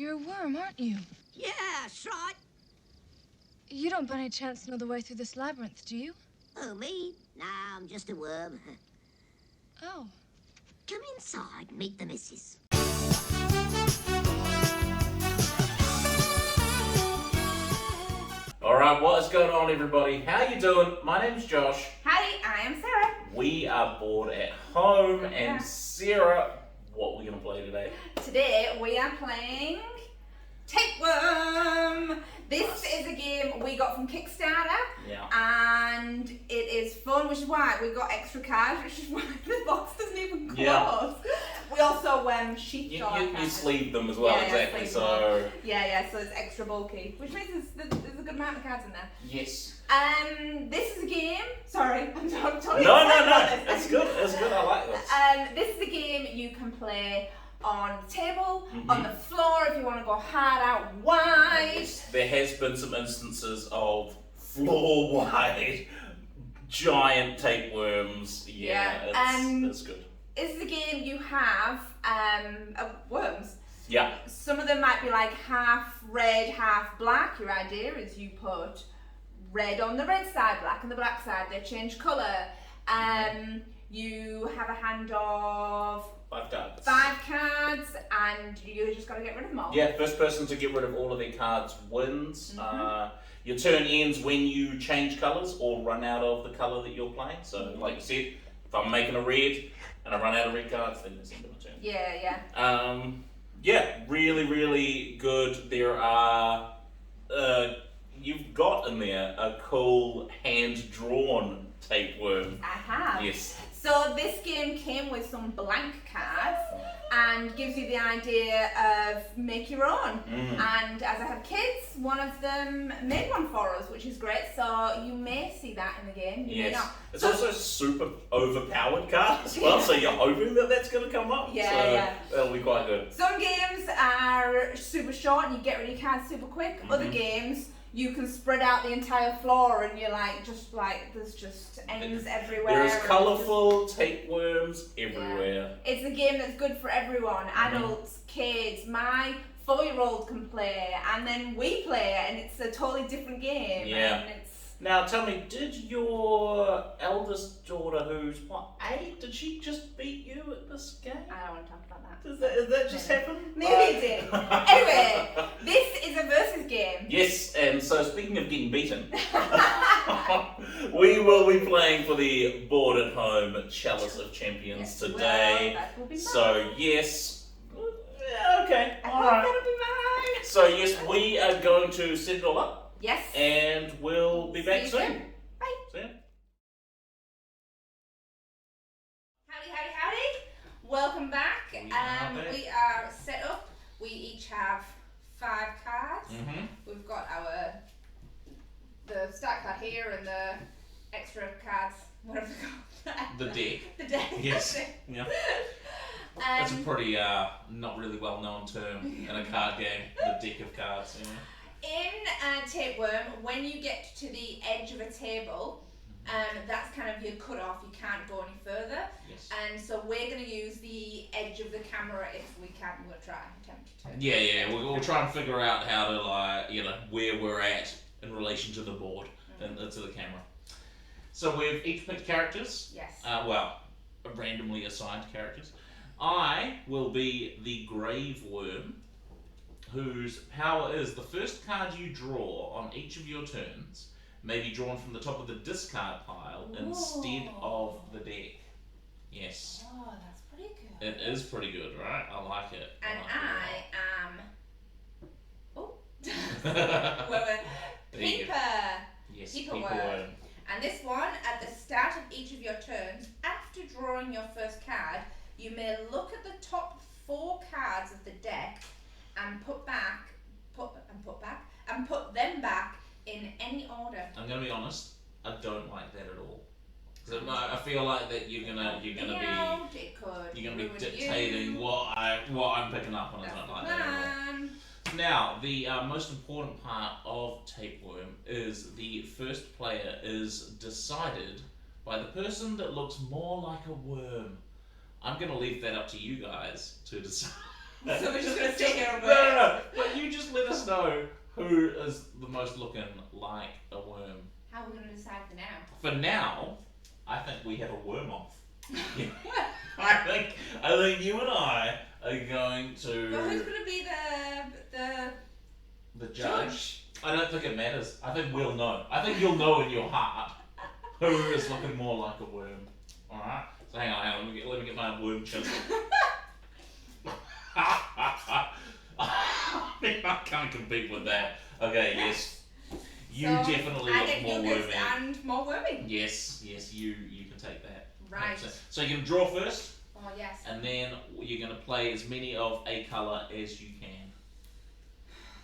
You're a worm, aren't you? Yeah, that's right. You don't by any chance know the way through this labyrinth, do you? Oh, me? Nah, I'm just a worm. Oh. Come inside, meet the missus. Alright, what is going on, everybody? How you doing? My name's Josh. Hi, I am Sarah. We are bored at home, and Sarah, what are we going to play today? Today we are playing Tapeworm. This is a game we got from Kickstarter, and it is fun, which is why we got extra cards, which is why the box doesn't even close. Yeah. We also sheathed all our You cards. sleeve them as well, exactly. So Yeah, so it's extra bulky, which means there's a good amount of cards in there. yes. This is a game. Sorry, I'm totally No. excited about this. It's good. It's good. I like this. This is a game you can play on the table, on the floor if you want to go hard out wide. There has been some instances of floor-wide giant tapeworms. It's good. This is a game you have worms. Yeah. Some of them might be like half red, half black. Your idea is you put red on the red side, black on the black side. They change colour. You have a hand of 5 cards, and you just got to get rid of them all. Yeah, first person to get rid of all of their cards wins. Your turn ends when you change colours or run out of the colour that you're playing. So, like you said, if I'm making a red and I run out of red cards, then it's the end of my turn. Yeah. Really, really good. There are, you've got in there a cool hand-drawn tapeworm. I have. Yes. So this game came with some blank cards and gives you the idea of make your own. And as I have kids, one of them made one for us, which is great. So you may see that in the game. You may not. It's also a super overpowered card as well, so you're hoping that that's going to come up. Yeah. That'll be quite good. Some games are super short and you get rid of your cards super quick. Other games, you can spread out the entire floor and you're there's just ends everywhere. There's colourful tapeworms everywhere. Yeah. It's a game that's good for everyone, adults, kids. My 4-year-old can play, and then we play it, and it's a totally different game. Yeah. And Now tell me, did your eldest daughter, who's 8, did she just beat you at this game? I don't want to talk about that. Did that just happen? Maybe it did. Anyway, this is a versus game. Yes, and so speaking of getting beaten, we will be playing for the Board at Home Chalice of Champions today. That will be mine. So yes, okay, I all hope right. that'll be mine. So yes, we are going to set it all up. Yes. And we'll be back See you soon. soon. Bye. See ya. Howdy. Welcome back. We We are set up. We each have 5 cards. We've got the start card here and the extra cards, whatever they're called. The deck. The deck. Yes. Yeah. That's a pretty not really well known term in a card game. The deck of cards. Yeah. In Tapeworm, when you get to the edge of a table, that's kind of your cut-off. You can't go any further. Yes. And so we're going to use the edge of the camera if we can. We'll attempt to. Yeah. We'll try and figure out how to where we're at in relation to the board and to the camera. So we've each picked characters. Yes. Randomly assigned characters. I will be the Grave Worm, whose power is the first card you draw on each of your turns may be drawn from the top of the discard pile instead of the deck. Yes. Oh, that's pretty good. It is pretty good, right? I like it. And Peeper. Yes, Peeper Peeper Worm. Worm. And this one, at the start of each of your turns, after drawing your first card, you may look at the top 4 cards of the deck and put them back in any order. I'm gonna be honest. I don't like that at all. I feel like that you're gonna be dictating what I'm picking up, and I don't like that at all. Now, the most important part of Tapeworm is the first player is decided by the person that looks more like a worm. I'm going to leave that up to you guys to decide. So we're just going to sit here and wait? know who is the most looking like a worm. How are we going to decide for now? For now, I think we have a worm off. I think you and I are going to. But who's going to be the judge? I don't think it matters. I think we'll know. I think you'll know in your heart who is looking more like a worm. Alright? So hang on. Let me get my worm chisel. I can't compete with that. Okay, yes. You so definitely I look get more youngest wormy. and more wormy. Yes, you can take that. Right. So you're going to draw first, Oh, yes. and then you're going to play as many of a colour as you can.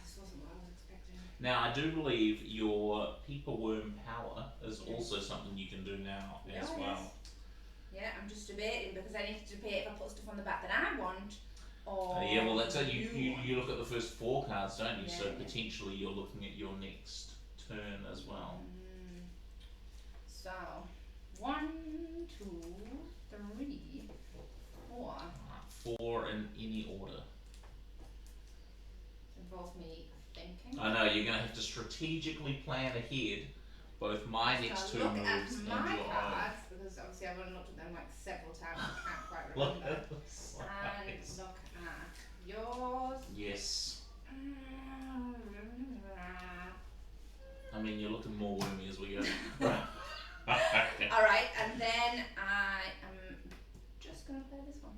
This wasn't what I was expecting. Now, I do believe your Tapeworm power is also something you can do now as well. Yeah, I'm just debating because I need to debate if I put stuff on the back that I want or. Yeah, well, that's it. You look at the first 4 cards, don't you? Yeah, So yeah. potentially you're looking at your next turn as well. So, 1, 2, 3, 4. 4 in any order. Involves me thinking. I know, you're going to have to strategically plan ahead both my next 2 look moves at and my your own. cards because obviously I've only looked at them like several times. I can't quite Look remember. at the And size. look at yours. Yes. I mean, you're looking more wormy as we go. Alright, and then I am just going to play this one.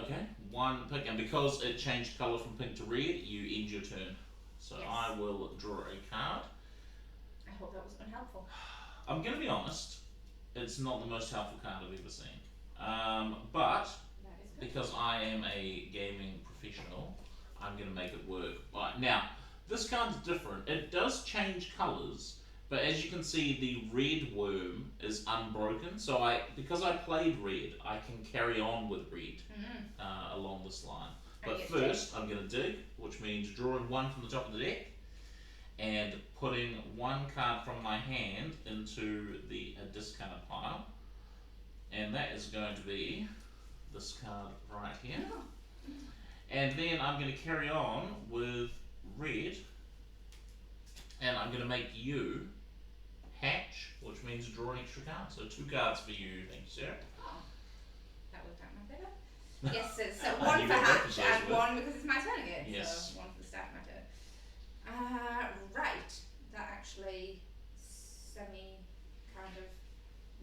Okay, 1 pick, and because it changed colour from pink to red, you end your turn. So Yes. I will draw a card. I hope that was unhelpful. I'm going to be honest, it's not the most helpful card I've ever seen. But That is good. because I am a gaming professional, I'm going to make it work. Right, now, this card's different. It does change colours, but as you can see, the red worm is unbroken. So because I played red, I can carry on with red along this line. But first, I'm going to dig, which means drawing 1 from the top of the deck and putting 1 card from my hand into the discard pile. And that is going to be this card right here. And then I'm going to carry on with red, and I'm going to make you hatch, which means draw an extra card. So 2 cards for you, thank you, Sarah. Oh, that worked out my favour. Yes, so I 1 knew for what hatch reference I was and with. 1 because it's my turn again. Yes. So 1 for the start of my turn. Right. That actually semi kind of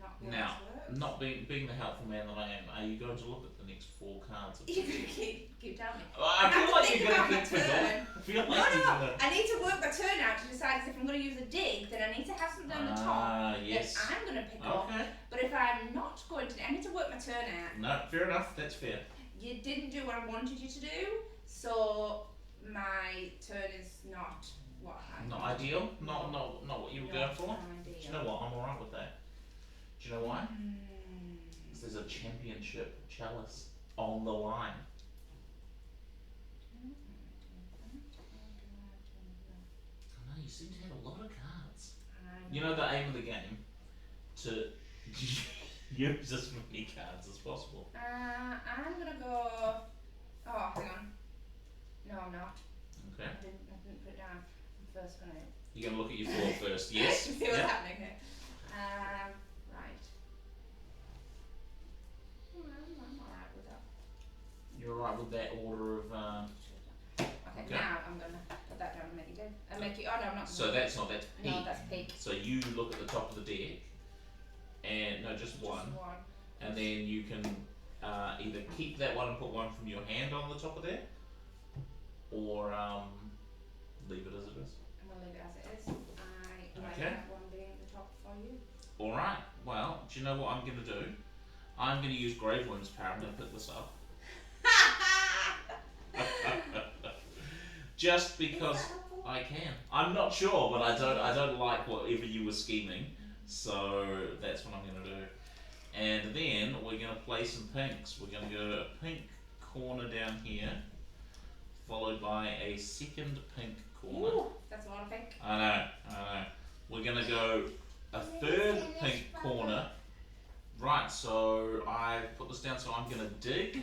not good Now, works. not being the helpful man that I am, are you going to look at the next 4 cards? Of the You're going deck? to keep telling me. I feel like you're going to keep turn. forgetting. I feel like No, you're no, going to. I need to work my turn out to decide if I'm going to use a dig, then I need to have something on the top Yes. that I'm going to pick up. Okay. But if I'm not going to, I need to work my turn out. No, fair enough. That's fair. You didn't do what I wanted you to do, so my turn is not what I Not wanted. ideal. Not what you were going for. Not Do you ideal. know what? I'm alright with that. Do you know why? Hmm. 'Cause there's a championship chalice on the line. I know, you seem to have a lot of cards. You know the aim of the game? To use as many cards as possible. I'm gonna go. Oh, hang on. No, I'm not. Okay. I didn't put it down. I'm first gonna You're going to look at your 4 first. Yes? see what's Yep. happening here. Right. I'm alright with that. You're alright with that order of... Okay, Okay. now I'm gonna put that down and make you do. And make you. Oh no, I'm not. So that's not, that's peak. No, that's peak. So you look at the top of the deck, and no, just one, Just one. and then you can either keep that one and put 1 from your hand on the top of there, or leave it as it is. I'm gonna leave it as it is. I like Okay. that one being the top for you. Alright, well, do you know what I'm going to do? I'm going to use Graveworm's power. I'm going to pick this up. Just because I can. I'm not sure, but I don't like whatever you were scheming, so that's what I'm going to do. And then we're going to play some pinks. We're going to go a pink corner down here, followed by a second pink corner. Ooh, that's a lot of pink. I know. We're going to go a third pink corner. Right, so I put this down, so I'm going to dig.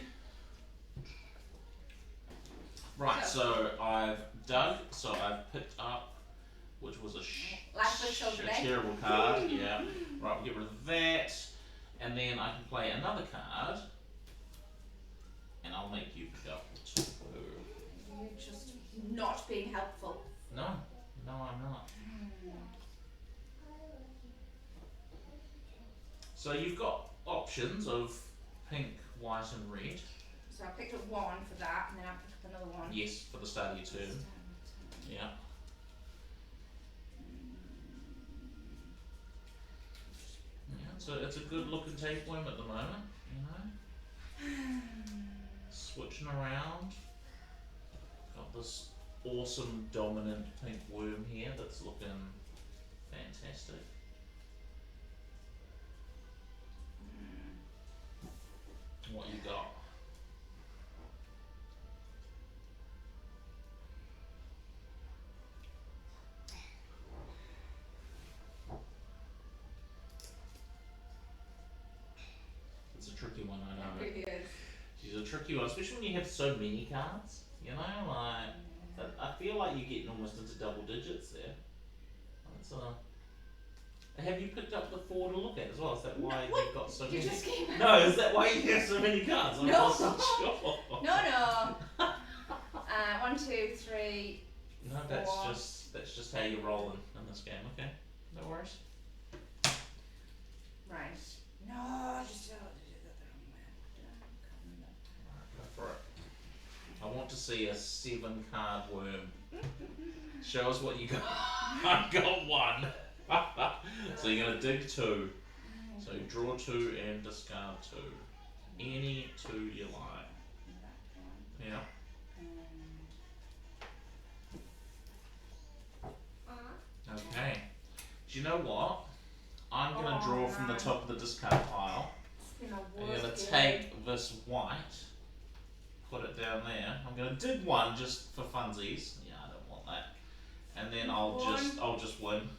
Right, so I've dug, so I've picked up, which was a terrible card, yeah. Right, we'll get rid of that, and then I can play another card, and I'll make you pick up two. You're just not being helpful. No, I'm not. So you've got options of pink, white, and red. So I picked up one for that, and then I picked up another one. Yes, for the start of your turn. Yeah. Yeah, so it's a good looking tapeworm at the moment, you know. Switching around. Got this awesome dominant pink worm here that's looking fantastic. What you got? It's a tricky one, I know. It really is. She's a tricky one, especially when you have so many cards. You know, like I feel like you're getting almost into double digits there. That's have you picked up the 4 to look at as well? Is that why you've got so many? Just came No, is that why you have so many cards? I No. wasn't sure. No. 1, 2, 3. No, that's just how you're rolling in this game. Okay, no worries. Right. No, just did that the Alright, go for it. I want to see a 7 card worm. Show us what you got. I've got 1. So you're gonna dig 2. So you draw 2 and discard 2. Any 2 you like. Yeah. Okay. Do you know what? I'm gonna draw from the top of the discard pile. I'm gonna take this white, put it down there. I'm gonna dig 1 just for funsies. Yeah, I don't want that. And then I'll just win.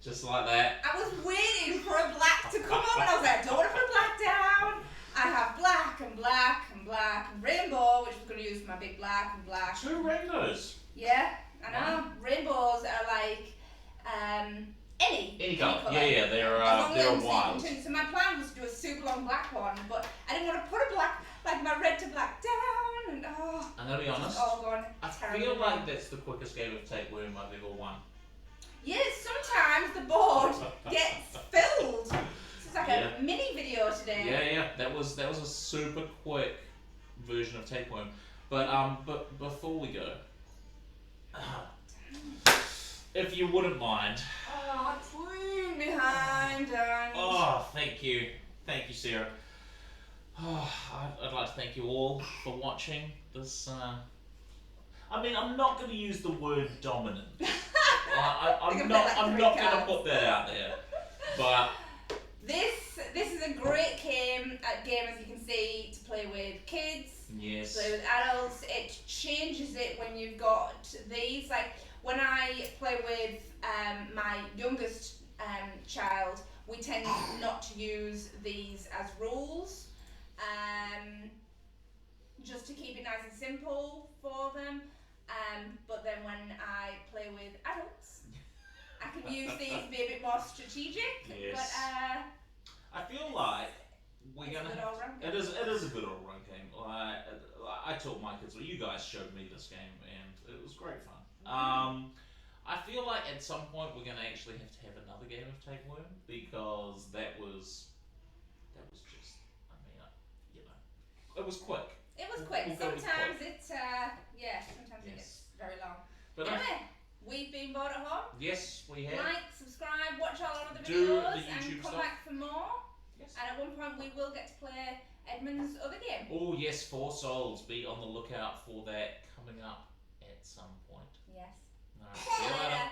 Just like that. I was waiting for a black to come up, and I was like, I don't want to put a black down. I have black and black and black and rainbow, which we're going to use for my big black and black. 2 rainbows. Yeah, I know. Wow. Rainbows are like any colour. colour. Yeah, they're wild. So my plan was to do a super long black one, but I didn't want to put a black, like my red to black down, and I'm gonna be honest. All gone I feel like that's the quickest game of tapeworm I've ever won. Yes, sometimes the board gets filled. So it's like a mini video today. Yeah. That was a super quick version of tapeworm. But before we go, if you wouldn't mind. Oh, clean behind and... Oh, thank you, Sarah. Oh, I'd like to thank you all for watching this. I mean, I'm not going to use the word dominant. I'm not going to put that out there. But this is a great game, as you can see, to play with kids. Yes. To play with adults. It changes it when you've got these. Like when I play with my youngest child, we tend not to use these as rules. Just to keep it nice and simple for them. But then when I play with adults, I can use these to be a bit more strategic. Yes. But I feel like we're it's gonna. a good all round game. It is a good all round game. I taught my kids. Well, you guys showed me this game, and it was great fun. I feel like at some point we're gonna actually have to have another game of tapeworm because that was just. I mean, it was quick. It was quick. Sometimes it Yes. gets very long. But anyway, we've been Bored at Home. yes, we have. Like, subscribe, watch all our other Do videos, the YouTube and come stuff. back for more. Yes. And at one point we will get to play Edmund's other game. Oh yes, 4 Souls. Be on the lookout for that coming up at some point. Yes. Alright, see you later.